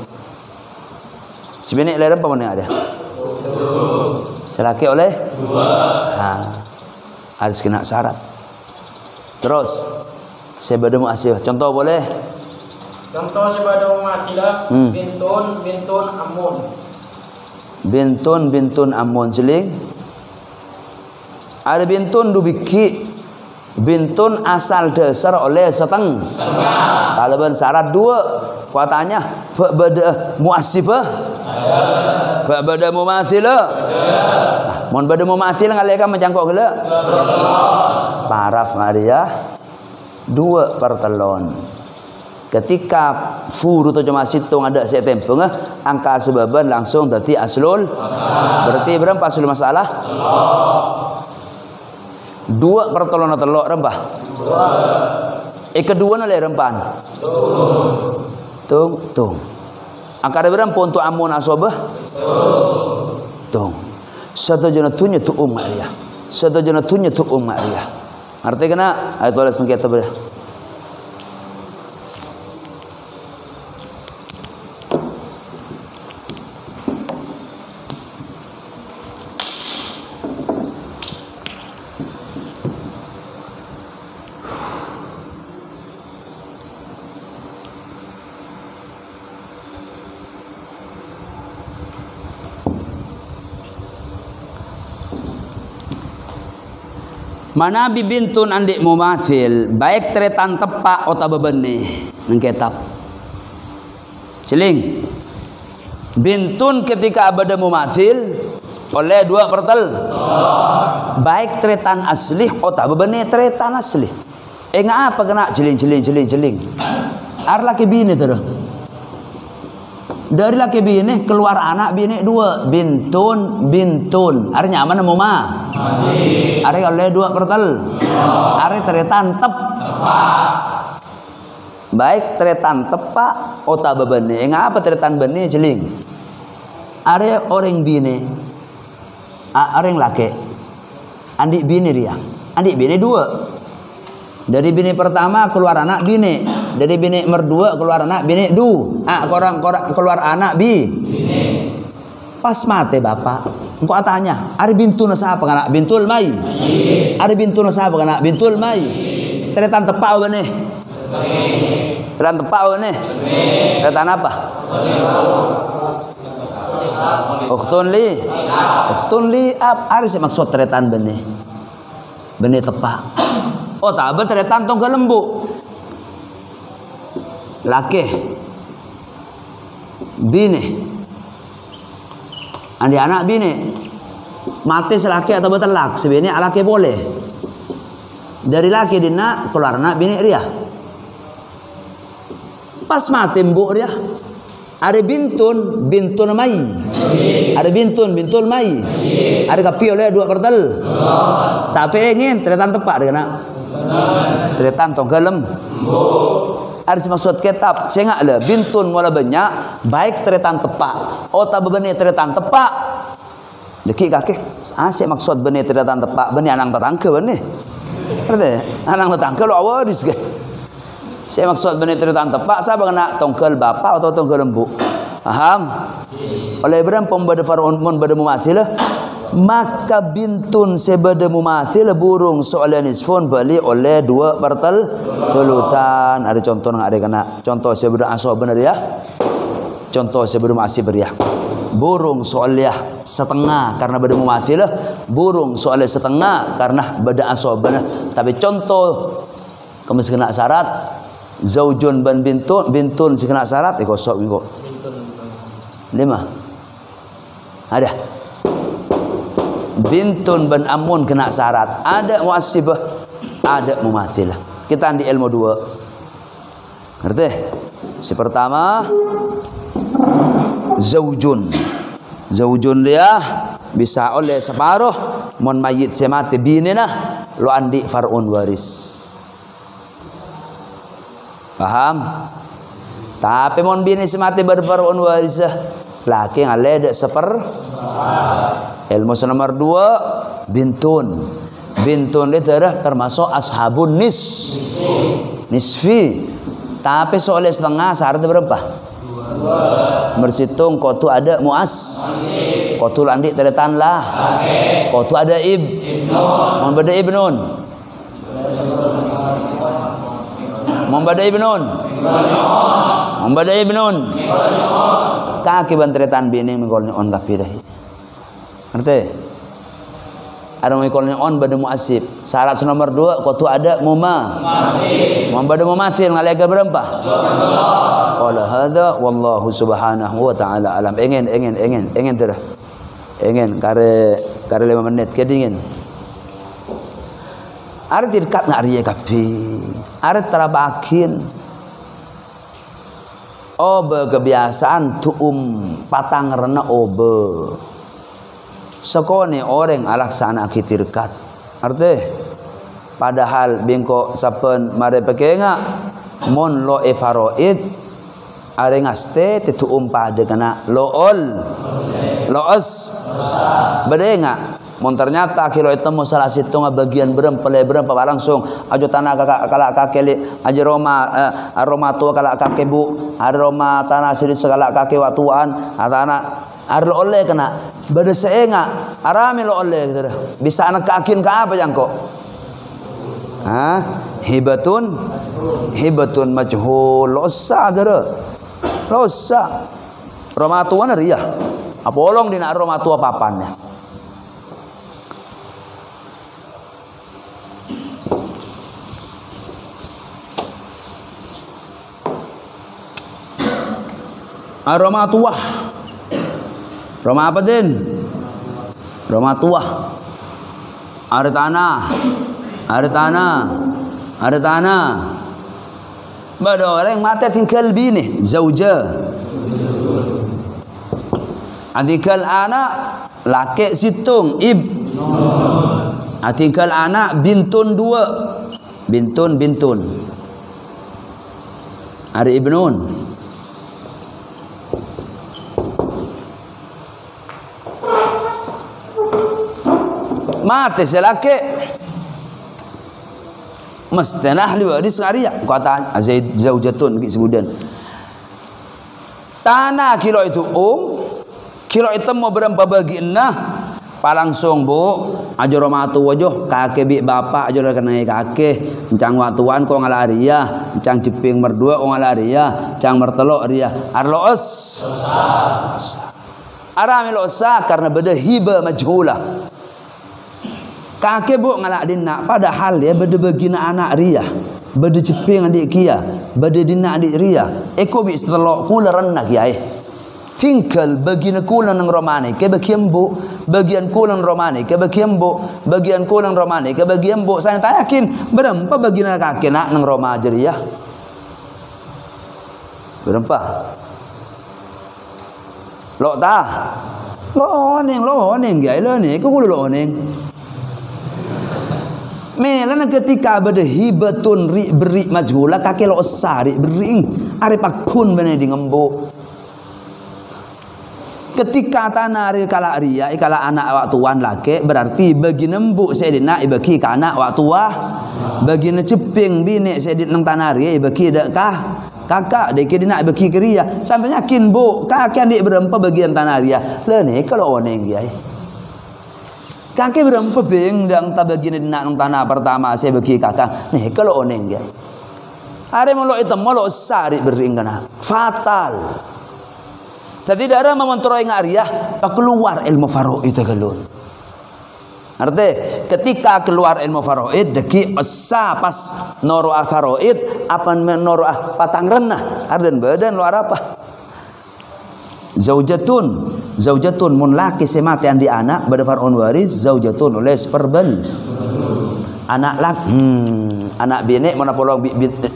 Sebini oleh berapa mana ada? Selaki oleh 2. Harus kena syarat. Terus sebada muassil. Contoh boleh? Contoh sebada mumathilah bintun amun. Bintun amun jeling. Ada bintun dubiki. Bintun asal dasar oleh setengah. Kalau ben syarat dua, kuatanya bada muasifah. Ada. Bada mumathilah. Ada. Mun bada mumathil ngalekan mencangkok gela. Paraf ngaria. 2 pertelon. Ketika furu tu cuma situng ada saya tempeng angka sebaban langsung berarti aslul. Berarti berapa aslul masalah? 2 pertolongan telok rempah. Kedua nolai rempan. Tung. Angka ada berapa untuk amun asobah? Tung. Satu jenatunya tu Maria. Satu jenatunya tu Maria. Artinya kena itu ada sengketa berapa? Mana bibintun andik mumathil baik teretan tepak atau bebenih nang kitab. Celing. Bintun ketika abada mumathil oleh 2 pertel. Baik teretan asli atau bebenih teretan asli. Ngapa kena celing. Ar laki bini tu dah. Dari laki bini keluar anak bini 2 bintun. Artinya mana muma? Masih. Are oleh 2 pertel. Are teretan tepak. Baik teretan tepak ota bebene. Ngapa teretan bene jeling? Are orang bini. Orang laki. Andik bini dia. Andik bini 2. Dari bini pertama keluar anak bini. Dari bini merdua keluar anak bini du. Korang keluar anak bini. Pas mati bapak. Engkau tanya, ada bintun siapa kana bintul mai? Ada bintun siapa kana bintul mai? Teretan tepau bene. Teretan tepau bene. Teretan apa? Ukhtun li apa sih maksud teretan bene? Bene tepak. Oh tak teretan tong ke lembu. Laki bini. Andi anak bini mati selaki atau betelak sebini laki boleh. Dari laki dina keluar anak bini dia. Pas mati mbok dia. Ada bintun mai. Ada bintun mai. Ada kapi oleh 2 pertel. Tapi ingin teretan tepak dia nak. Teretan tong gelem. Ada maksud kitab cengak le bintun wala banyak baik teretan tepak ota bebene teretan tepak deki kaki asik maksud bene teretan tepak bene anang tetangke bene ngerti anang tetangke lo awaris ke saya maksud bene teretan tepak siapa kena tongkel bapak atau tongkel lembu paham oleh berapa pembada farun mun bada mumathil maka bintun sebada mumathil burung soalan nisfun bali oleh 2 pertel sulusan. Ada contoh nggak ada kena contoh sebada asob benar ya, contoh sebada masih beriah burung soalnya setengah karena bada mumathil burung soalnya setengah karena bada asob benar. Tapi contoh kamu kena syarat zaujun ban bintun si kena syarat kosok minggu 5 ada bintun ban amun kena syarat ada muasibah ada mumathilah. Kita di ilmu 2 ngerti? Si pertama zaujun dia bisa oleh separuh mon mayit semati bini nah lo andi farun waris paham? Tapi mon bini semati berfarun waris laki ngale dek ilmu nomor 2 bintun dia termasuk ashabun nisfi tapi soalnya setengah syarat berapa? 2 bersitung kotu ada muas kotu landik teretan lah kotu ada ibnun mon beda ibnun Membadai ibnun. Membadai ibnun. Kaki bantretan bini mengkolnya on kapi dah. Ngerti? Ada mengkolnya on bada muasib. Syarat nomor 2 kau tu ada membada mumasil ngalai ke berapa? Qala hadza wallahu subhanahu wa ta'ala alam. Engen tu dah. Engen kare 5 menit ke dingin. Ada dekat nak ria kapi. Ada terabakin. Obe kebiasaan patang rena obe. Sekone orang alaksana kitirkat. Arti padahal bingko sapen mare pakai ngak mon lo efaroid are ngaste te pada kena lool loos bedenga mon ternyata kilo itu mo salah situ bagian berempa langsung ajo tanah kakak kakek ajo aroma tua kalak kakek bu aroma tanah sini segala kakek watuan tanah arlo oleh kena bade seenga arami lo oleh gitu dah bisa anak kakin ke apa jangko hibatun majhul losa dah losa roma tua ria apolong dina roma tua papannya. Aroma tua. Roma apa din? Roma tua. Ada tanah. Bada orang mata tinggal bini, zauja. Adikal anak laki situng Adikal anak bintun 2. Bintun. Ada ibnun. Mati selaki mustana ahli waris ngariya kata Zaid zaujatun sebudan tanah kilo itu kilo itu mau berapa bagi palangsung bu ajo romatu wajoh kakek bi bapak ajo kena kakek encang watuan ko ngalaria encang ceping merdua ko ngalaria encang mertelok ria arloos arami losa karena beda hiba majhulah. Kakek bu ngalak dina padahal ya beda begina anak ria beda ceping adik kia beda dina adik ria eko bi setelok kula renah kiai tinggal begina kula nang romani ke bagian bu bagian kula nang romani ke bagian bu bagian kula nang romani ke bagian bu saya tak yakin berapa begina kakek nak nang roma ria berapa lo tah lo oneng kiai lo ni ku kula lo oneng melana ketika beda hibatun beri majhula kakek lo sari bering are pakun bene di ngembo ketika tanah ari kala ria kala anak awak tuan laki berarti bagi nembuk sedina ibaki ka anak awak tua bagi ceping bini sedit nang tanah ria ibaki dak kah kakak dek dina ibaki ke ria sampai yakin bu kakek adik berempa bagian tanah ria le ni kalau oneng kiai kakek berapa beng dang tabagina nak nang tanah pertama saya bagi kakak nih kalau oneng dia hari molo itu molo sari bering kana fatal tadi darah memontroi ngariah pak keluar ilmu faraid galun arti ketika keluar ilmu faraid deki asa pas noro faraid apa noro patang renah arden badan luar apa zaujatun mun laki semati andi anak pada far'un waris zaujatun oleh seperbel anak laki anak bini mana polong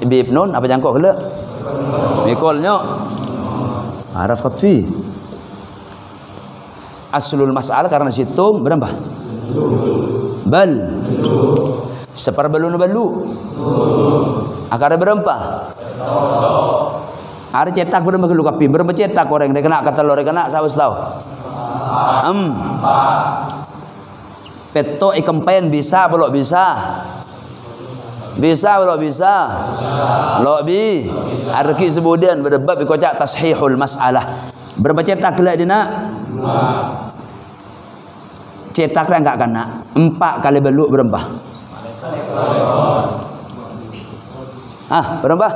bibnun apa jangkok hele mikolnya araf kafi aslul mas'al karena situ berapa bal seperbelun balu akar berapa ada cetak berapa kilo kapi berapa cetak orang dia kena kata lore kena saya tahu peto ikampen bisa belum bisa belum bisa lobi arki sebudian berdebat bikocak tashihul masalah berapa cetak kelak dina cetak dah enggak kena 4 kali beluk berapa Berapa?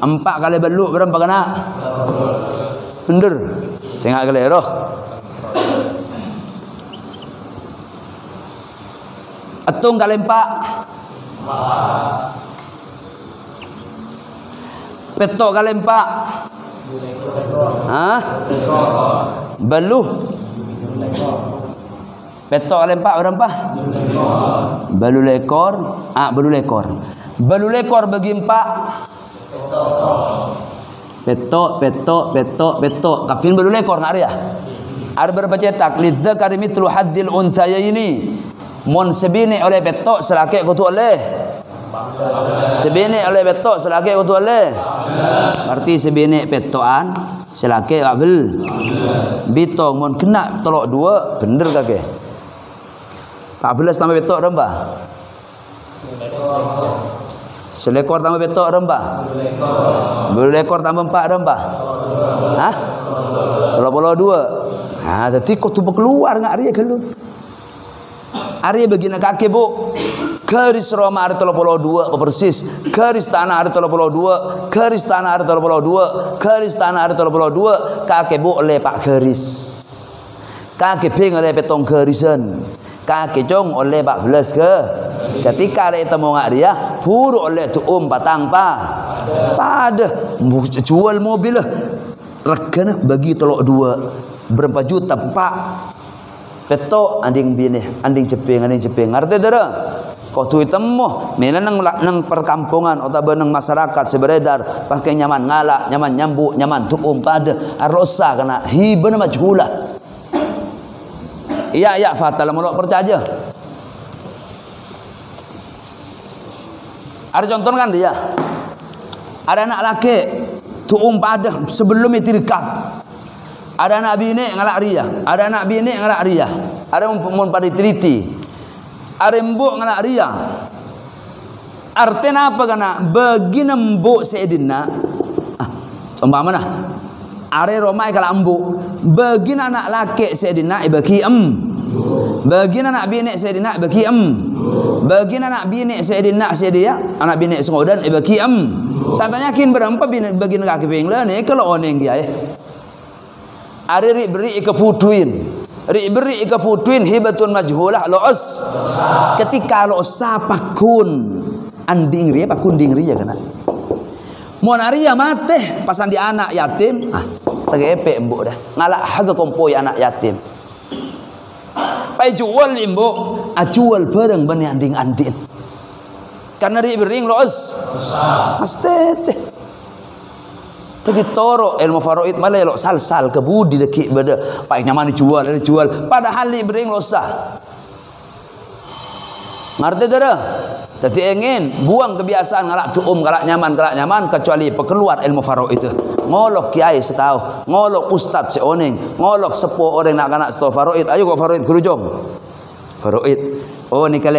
4 kali beluk berapa kena? Bener. Sengak kali roh. Atung kali 4. Petok kali 4. Beluh. Petok kali 4 berapa? Beluh lekor. Beluh lekor. Beluh lekor bagi 4. Petok. Kapin beluh lekor nak dia. Ada berapa cetak? Lidzakari mithlu hadzil unsayaini. Mon sebini oleh petok selaki kutu oleh. Sebini oleh petok selaki kutu oleh. Berarti sebini petokan selaki kabel. Bitong mon kena tolok 2 bener kake. 14 tambah petok berapa? Selekor tambah petok berapa? Beluh lekor tambah 4 berapa? 32. Jadi kau tu berkeluar ngak dia keluar. Ari begina kaki bu. Keris Roma hari 32 persis. Keris tanah hari 32. Keris tanah hari 32. Keris tanah hari 32. Kaki bu oleh pak keris. Kaki ping oleh petong kerisan. Kaki jong oleh 14 ke. Ketika ada temu ngak dia, puru oleh tu patang pada jual mobil lah. Regana bagi tolok 2 berapa juta pak. Petok anding bini, anding ceping. Ngerti tak? Kau tu temu, melan nang perkampungan atau nang masyarakat seberedar, pakai nyaman ngalak, nyaman nyambuk, nyaman tuum pada arlosa kena hiban majhula. Iya fatal mulak percaya. Ada contoh kan dia. Ada anak laki tuum pada sebelum itu rekap. Ada anak bini ngalak ria, ada anak bini ngalak ria, ada mun pada teliti, ada embuk ngalak ria. Artinya apa kana? Bagi nembuk seedina, coba mana? Are romai kalau embuk, bagi anak laki seedina bagi bagi anak bini seedina bagi bagi anak bini seedina sedia, anak bini sengodan bagi Saya yakin berapa bini bagi nak keping lah ni kalau oneng dia Ada beri keputuin hibatun majhulah loos. Ketika loos pakun anding ria pakun ding ria kena. Mon aria mate pasan di anak yatim tegepe embuk dah. Ngalak harga kompoi anak yatim. Pai jual embuk, jual barang bani anding. Karena ri bering loos. Mesti Tegi toro ilmu faraid malah elok sal kebudi dekik beda pak nyaman dijual padahal li bering losah. Ngerti tak? Jadi ingin buang kebiasaan ngalak tuum ngalak nyaman kecuali pekeluar ilmu faraid itu. Ngolok kiai setahu, ngolok ustaz seoning, ngolok sepuh orang nak setahu faraid. Ayo kok faraid kerujung. Faraid. Oh nikah.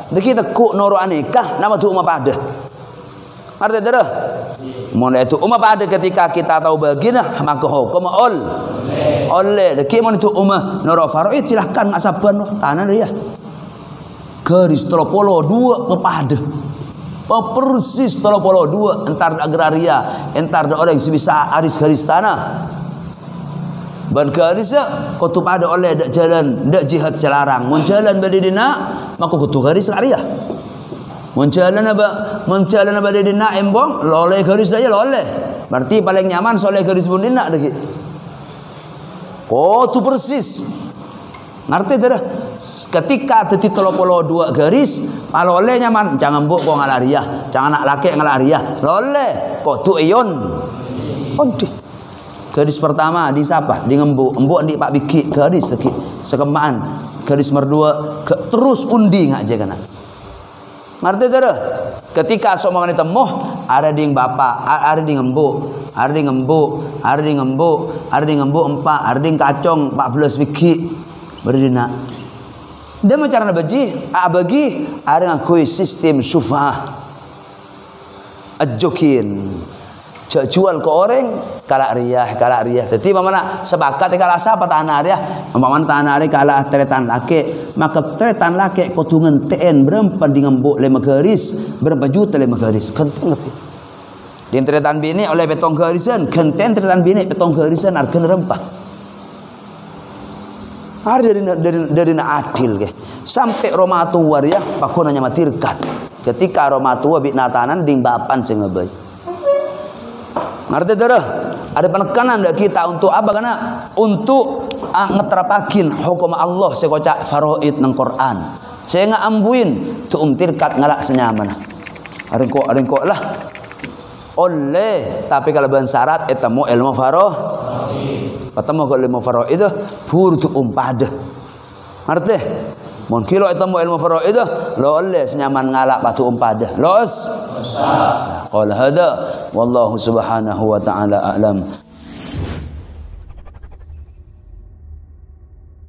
Deki tekuk noro anikah nama tu umah pada. Ngerti tak? Mulai itu umah pada ketika kita tahu baginah maka hukum oleh deki mun itu umah noro faraid silahkan asapan tanah dia. Keris 32 kepada. Persis 32 entar agraria, entar orang yang sebisa aris tanah. Ban keris kau tu pada oleh dak jalan, dak jihad selarang. Mun jalan badidina maka kau tu keris aria. Menjalan apa dia nak embong loleh garis saja loleh. Berarti paling nyaman soleh garis pun dia nak lagi. Oh tu persis. Ngerti tak? Ketika teti 32 garis, kalau oleh nyaman jangan buk kau ngalaria, jangan nak laki ngalaria. Loleh kau tu ion. Onti. Garis pertama di siapa? Di ngembuk di Pak Biki garis lagi. Sekemaan garis merdua terus undi aja kana. Ngerti tak? Ketika sok mengenai temuh ada ding bapa, ada ding embuk, ada ding empat, ada ding kacong 14 biji berdina. Dia macam mana bagi ada ngakui sistem syufah, ajokin. jual ke orang kalak riah. Jadi mana sepakat kalau siapa tanah dia, mana tanah dia kalau teretan laki, maka teretan laki kau tunggu TN berapa dengan buk 5 garis, berapa juta 5 garis, kenteng lebih. Di teretan bini oleh betong garisan, kenten teretan bini betong garisan harga rempah. Hari dari adil ke, sampai Roma tua dia, pakun hanya matirkan. Ketika Roma tua binatanan ding bapan sengabai. Ngerti tak? Ada penekanan dak kita untuk apa? Karena untuk ngeterapakin hukum Allah sekocak faraid nang Quran. Saya ngambuin tu tirkat ngalak senyaman. Ada kok lah. Oleh tapi kalau ban syarat etemu ilmu faraid. Patamo kalau ilmu faraid itu pur tu pada. Ngerti? Mun kilo etemu ilmu faraid itu lo oleh senyaman ngalak batu pada. Los. Qala hada wallahu subhanahu wa ta'ala a'lam.